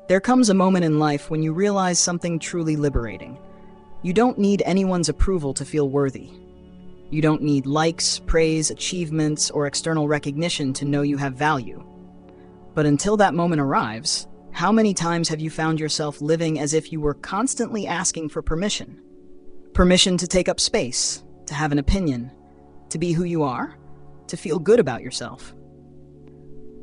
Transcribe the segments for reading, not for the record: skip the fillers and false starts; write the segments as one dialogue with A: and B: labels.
A: There comes a moment in life when you realize something truly liberating. You don't need anyone's approval to feel worthy. You don't need likes, praise, achievements, or external recognition to know you have value. But until that moment arrives, how many times have you found yourself living as if you were constantly asking for permission? Permission to take up space, to have an opinion, to be who you are, to feel good about yourself.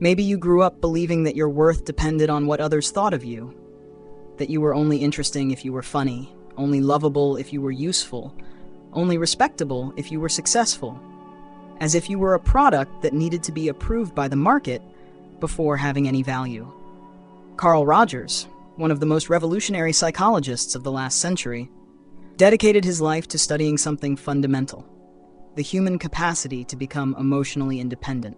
A: Maybe you grew up believing that your worth depended on what others thought of you, that you were only interesting if you were funny, only lovable if you were useful, only respectable if you were successful, as if you were a product that needed to be approved by the market before having any value. Carl Rogers, one of the most revolutionary psychologists of the last century, dedicated his life to studying something fundamental: the human capacity to become emotionally independent.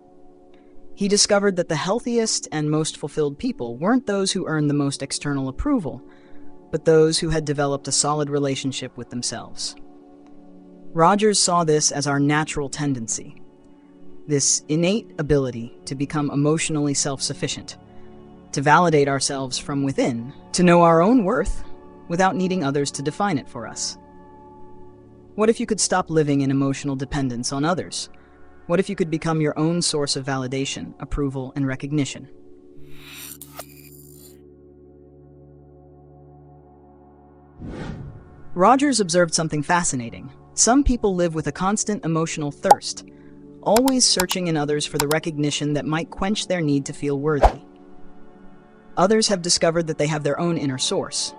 A: He discovered that the healthiest and most fulfilled people weren't those who earned the most external approval, but those who had developed a solid relationship with themselves. Rogers saw this as our natural tendency, this innate ability to become emotionally self-sufficient, to validate ourselves from within, to know our own worth without needing others to define it for us. What if you could stop living in emotional dependence on others? What if you could become your own source of validation, approval, and recognition? Rogers observed something fascinating. Some people live with a constant emotional thirst, always searching in others for the recognition that might quench their need to feel worthy. Others have discovered that they have their own inner source.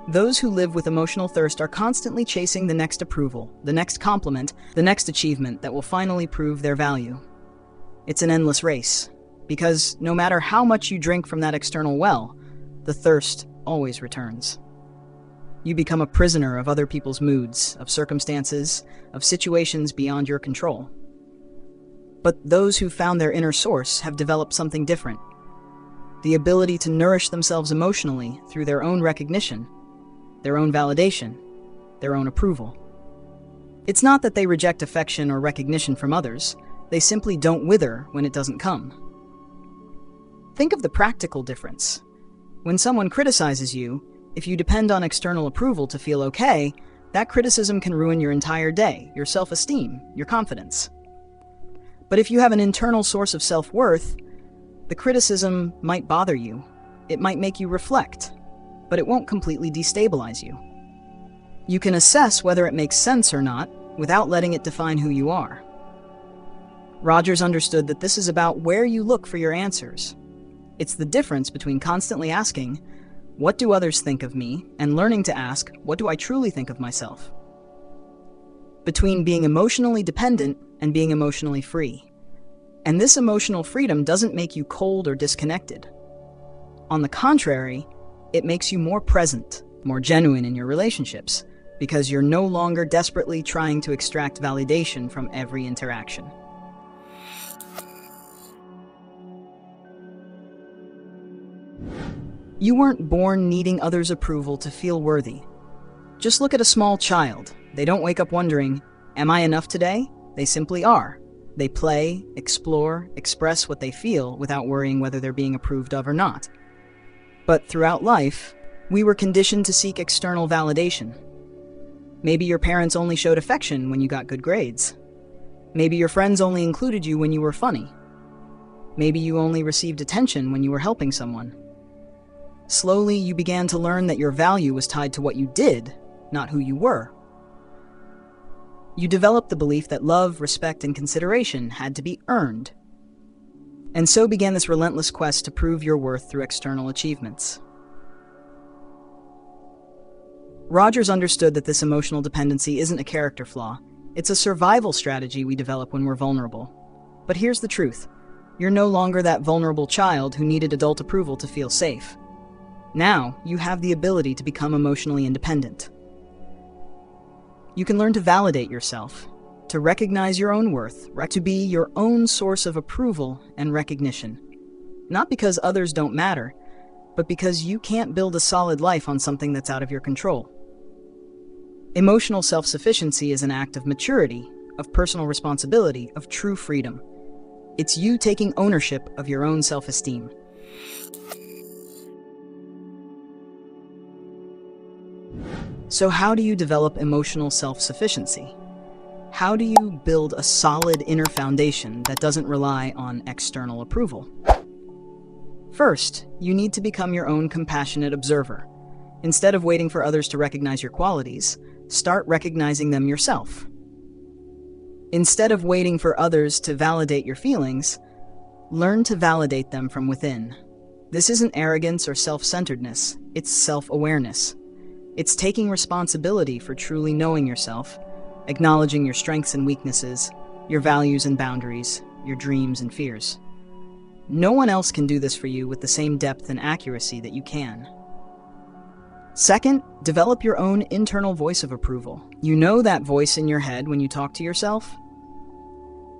A: Those who live with emotional thirst are constantly chasing the next approval, the next compliment, the next achievement that will finally prove their value. It's an endless race, because no matter how much you drink from that external well, the thirst always returns. You become a prisoner of other people's moods, of circumstances, of situations beyond your control. But those who found their inner source have developed something different: the ability to nourish themselves emotionally through their own recognition, their own validation, their own approval. It's not that they reject affection or recognition from others, they simply don't wither when it doesn't come. Think of the practical difference. When someone criticizes you, if you depend on external approval to feel okay, that criticism can ruin your entire day, your self-esteem, your confidence. But if you have an internal source of self-worth, the criticism might bother you. It might make you reflect, but it won't completely destabilize you. You can assess whether it makes sense or not without letting it define who you are. Rogers understood that this is about where you look for your answers. It's the difference between constantly asking, "What do others think of me?" and learning to ask, "What do I truly think of myself?" Between being emotionally dependent and being emotionally free. And this emotional freedom doesn't make you cold or disconnected. On the contrary, it makes you more present, more genuine in your relationships, because you're no longer desperately trying to extract validation from every interaction. You weren't born needing others' approval to feel worthy. Just look at a small child. They don't wake up wondering, "Am I enough today?" They simply are. They play, explore, express what they feel without worrying whether they're being approved of or not. But throughout life, we were conditioned to seek external validation. Maybe your parents only showed affection when you got good grades. Maybe your friends only included you when you were funny. Maybe you only received attention when you were helping someone. Slowly, you began to learn that your value was tied to what you did, not who you were. You developed the belief that love, respect, and consideration had to be earned. And so began this relentless quest to prove your worth through external achievements. Rogers understood that this emotional dependency isn't a character flaw. It's a survival strategy we develop when we're vulnerable. But here's the truth. You're no longer that vulnerable child who needed adult approval to feel safe. Now, you have the ability to become emotionally independent. You can learn to validate yourself, to recognize your own worth, to be your own source of approval and recognition. Not because others don't matter, but because you can't build a solid life on something that's out of your control. Emotional self-sufficiency is an act of maturity, of personal responsibility, of true freedom. It's you taking ownership of your own self-esteem. So how do you develop emotional self-sufficiency? How do you build a solid inner foundation that doesn't rely on external approval? First, you need to become your own compassionate observer. Instead of waiting for others to recognize your qualities, start recognizing them yourself. Instead of waiting for others to validate your feelings, learn to validate them from within. This isn't arrogance or self-centeredness, it's self-awareness. It's taking responsibility for truly knowing yourself, acknowledging your strengths and weaknesses, your values and boundaries, your dreams and fears. No one else can do this for you with the same depth and accuracy that you can. Second, develop your own internal voice of approval. You know that voice in your head when you talk to yourself?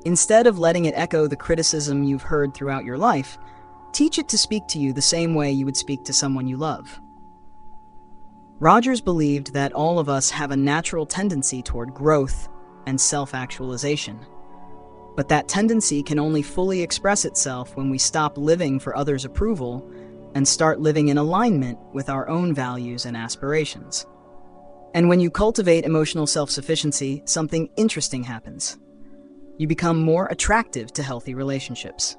A: Instead of letting it echo the criticism you've heard throughout your life, teach it to speak to you the same way you would speak to someone you love. Rogers believed that all of us have a natural tendency toward growth and self-actualization. But that tendency can only fully express itself when we stop living for others' approval and start living in alignment with our own values and aspirations. And when you cultivate emotional self-sufficiency, something interesting happens. You become more attractive to healthy relationships.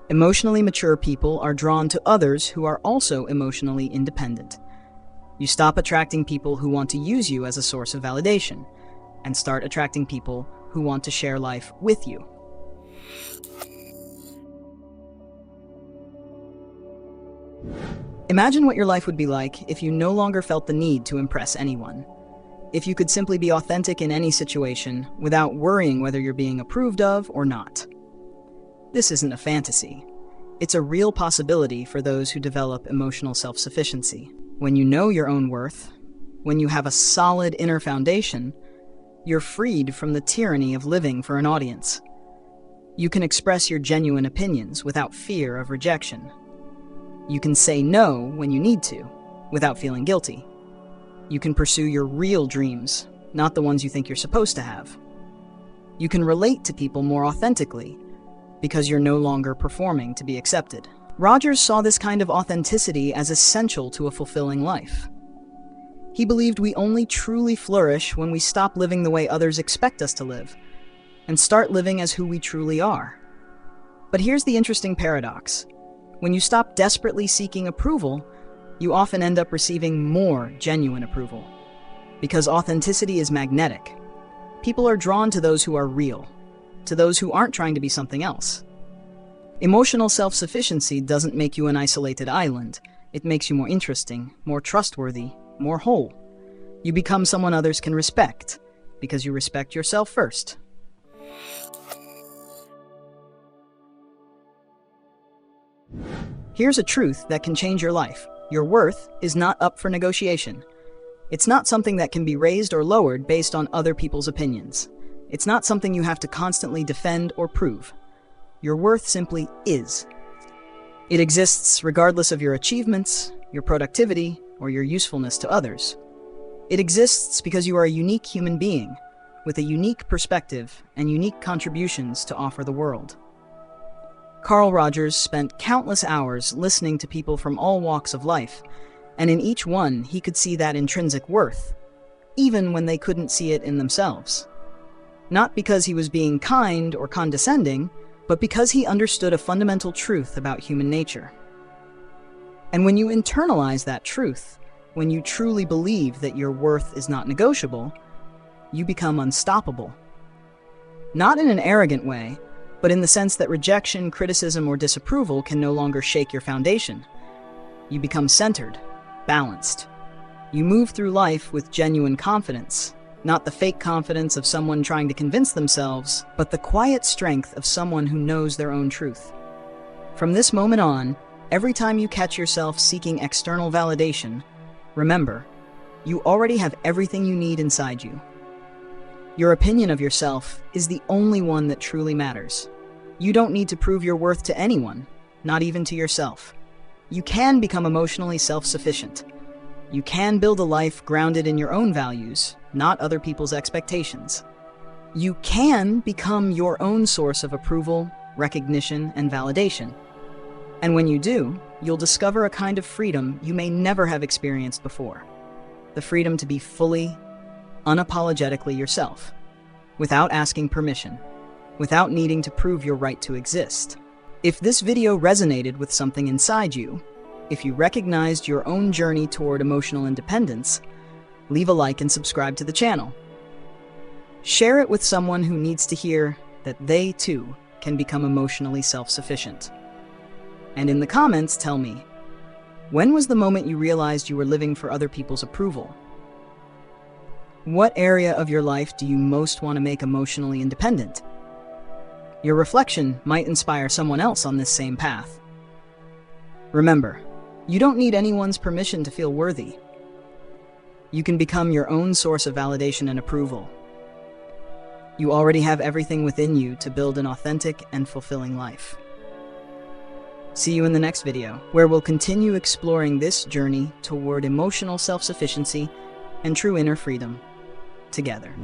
A: Emotionally mature people are drawn to others who are also emotionally independent. You stop attracting people who want to use you as a source of validation, and start attracting people who want to share life with you. Imagine what your life would be like if you no longer felt the need to impress anyone. If you could simply be authentic in any situation without worrying whether you're being approved of or not. This isn't a fantasy. It's a real possibility for those who develop emotional self-sufficiency. When you know your own worth, when you have a solid inner foundation, you're freed from the tyranny of living for an audience. You can express your genuine opinions without fear of rejection. You can say no when you need to, without feeling guilty. You can pursue your real dreams, not the ones you think you're supposed to have. You can relate to people more authentically, because you're no longer performing to be accepted. Rogers saw this kind of authenticity as essential to a fulfilling life. He believed we only truly flourish when we stop living the way others expect us to live, and start living as who we truly are. But here's the interesting paradox. When you stop desperately seeking approval, you often end up receiving more genuine approval. Because authenticity is magnetic. People are drawn to those who are real, to those who aren't trying to be something else. Emotional self-sufficiency doesn't make you an isolated island. It makes you more interesting, more trustworthy, more whole. You become someone others can respect, because you respect yourself first. Here's a truth that can change your life. Your worth is not up for negotiation. It's not something that can be raised or lowered based on other people's opinions. It's not something you have to constantly defend or prove. Your worth simply is. It exists regardless of your achievements, your productivity, or your usefulness to others. It exists because you are a unique human being, with a unique perspective and unique contributions to offer the world. Carl Rogers spent countless hours listening to people from all walks of life, and in each one he could see that intrinsic worth, even when they couldn't see it in themselves. Not because he was being kind or condescending, but because he understood a fundamental truth about human nature. And when you internalize that truth, when you truly believe that your worth is not negotiable, you become unstoppable. Not in an arrogant way, but in the sense that rejection, criticism, or disapproval can no longer shake your foundation. You become centered, balanced. You move through life with genuine confidence, not the fake confidence of someone trying to convince themselves, but the quiet strength of someone who knows their own truth. From this moment on, every time you catch yourself seeking external validation, remember, you already have everything you need inside you. Your opinion of yourself is the only one that truly matters. You don't need to prove your worth to anyone, not even to yourself. You can become emotionally self-sufficient. You can build a life grounded in your own values, not other people's expectations. You can become your own source of approval, recognition, and validation. And when you do, you'll discover a kind of freedom you may never have experienced before. the freedom to be fully, unapologetically yourself, without asking permission, without needing to prove your right to exist. If this video resonated with something inside you, if you recognized your own journey toward emotional independence, leave a like and subscribe to the channel. Share it with someone who needs to hear that they, too, can become emotionally self-sufficient. And in the comments, tell me, when was the moment you realized you were living for other people's approval? What area of your life do you most want to make emotionally independent? Your reflection might inspire someone else on this same path. Remember, you don't need anyone's permission to feel worthy. You can become your own source of validation and approval. You already have everything within you to build an authentic and fulfilling life. See you in the next video, where we'll continue exploring this journey toward emotional self-sufficiency and true inner freedom together.